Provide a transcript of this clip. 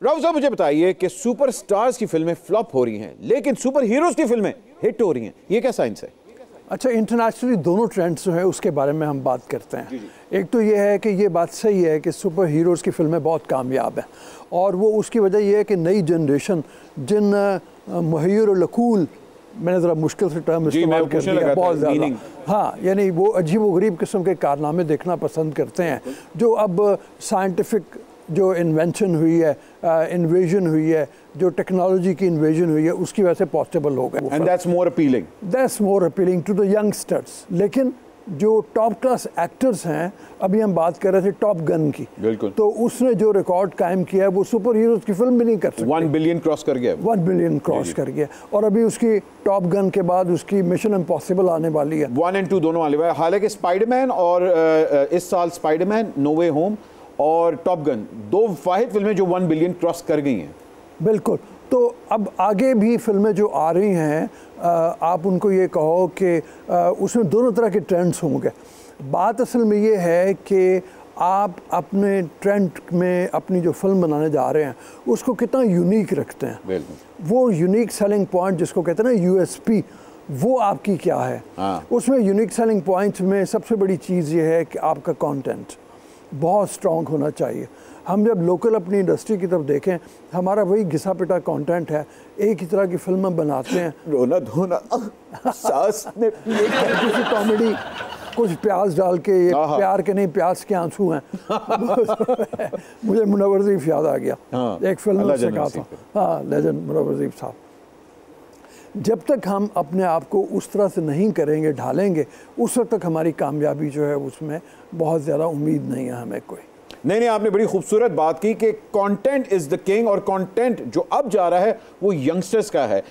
राव साहब मुझे बताइए कि सुपर स्टार्स की फिल्में फ्लॉप हो रही हैं लेकिन सुपर हीरोज की फिल्में हिट हो रही हैं, ये क्या साइंस है? अच्छा, इंटरनेशनली दोनों ट्रेंड्स जो है उसके बारे में हम बात करते हैं। एक तो ये है कि ये बात सही है कि सुपर हीरोज़ की फिल्में बहुत कामयाब हैं और वो उसकी वजह ये है कि नई जनरेशन जिन मुहैयर लकूल, मैंने ज़रा मुश्किल से टर्म इस्तेमाल कर दिया बहुत ज़्यादा, हाँ, यानी वो अजीब व गरीब किस्म के कारनामे देखना पसंद करते हैं जो अब साइंटिफिक जो इन्वेंशन हुई है, इन्वेजन हुई है, जो टेक्नोलॉजी की इन्वेजन हुई है, उसकी वजह से पॉसिबल हो गया। And that's more appealing to the youngsters. लेकिन जो टॉप क्लास एक्टर्स हैं, अभी हम बात कर रहे थे टॉप गन की, बिल्कुल, तो उसने जो रिकॉर्ड कायम किया है वो सुपर हीरोज की फिल्म भी नहीं कर सकती। 1 बिलियन क्रॉस कर गया, 1 बिलियन क्रॉस कर गया। और अभी उसकी टॉप गन के बाद उसकी मिशन इम्पॉसिबल आने वाली है, 1 और 2 दोनों आने वाले। हालांकि स्पाइडरमैन और इस साल स्पाइडरमैन नो वे होम और टॉप गन, दो वाहिद फिल्में जो 1 बिलियन क्रॉस कर गई हैं। बिल्कुल। तो अब आगे भी फिल्में जो आ रही हैं, आप उनको ये कहो कि उसमें दोनों तरह के ट्रेंड्स होंगे। बात असल में ये है कि आप अपने ट्रेंड में अपनी जो फिल्म बनाने जा रहे हैं उसको कितना यूनिक रखते हैं। वो यूनिक सेलिंग पॉइंट जिसको कहते हैं ना, यूएसपी, वो आपकी क्या है। उसमें यूनिक सेलिंग पॉइंट में सबसे बड़ी चीज़ ये है कि आपका कंटेंट बहुत स्ट्रॉन्ग होना चाहिए। हम जब लोकल अपनी इंडस्ट्री की तरफ देखें, हमारा वही घिसा पिटा कंटेंट है, एक ही तरह की फिल्में बनाते हैं, रोना धोना, सास ने कॉमेडी, कुछ प्याज डाल के, ये प्यार के नहीं प्याज के आंसू हैं। मुझे मुनव्वर ज़रीफ याद आ गया, एक फिल्म से कहा था, हाँ, लेजेंड मुनव्वर ज़रीफ साहब। जब तक हम अपने आप को उस तरह से नहीं करेंगे, ढालेंगे, उस वक्त तक हमारी कामयाबी जो है उसमें बहुत ज़्यादा उम्मीद नहीं है हमें कोई। नहीं, आपने बड़ी खूबसूरत बात की कि कंटेंट इज़ द किंग और कंटेंट जो अब जा रहा है वो यंगस्टर्स का है।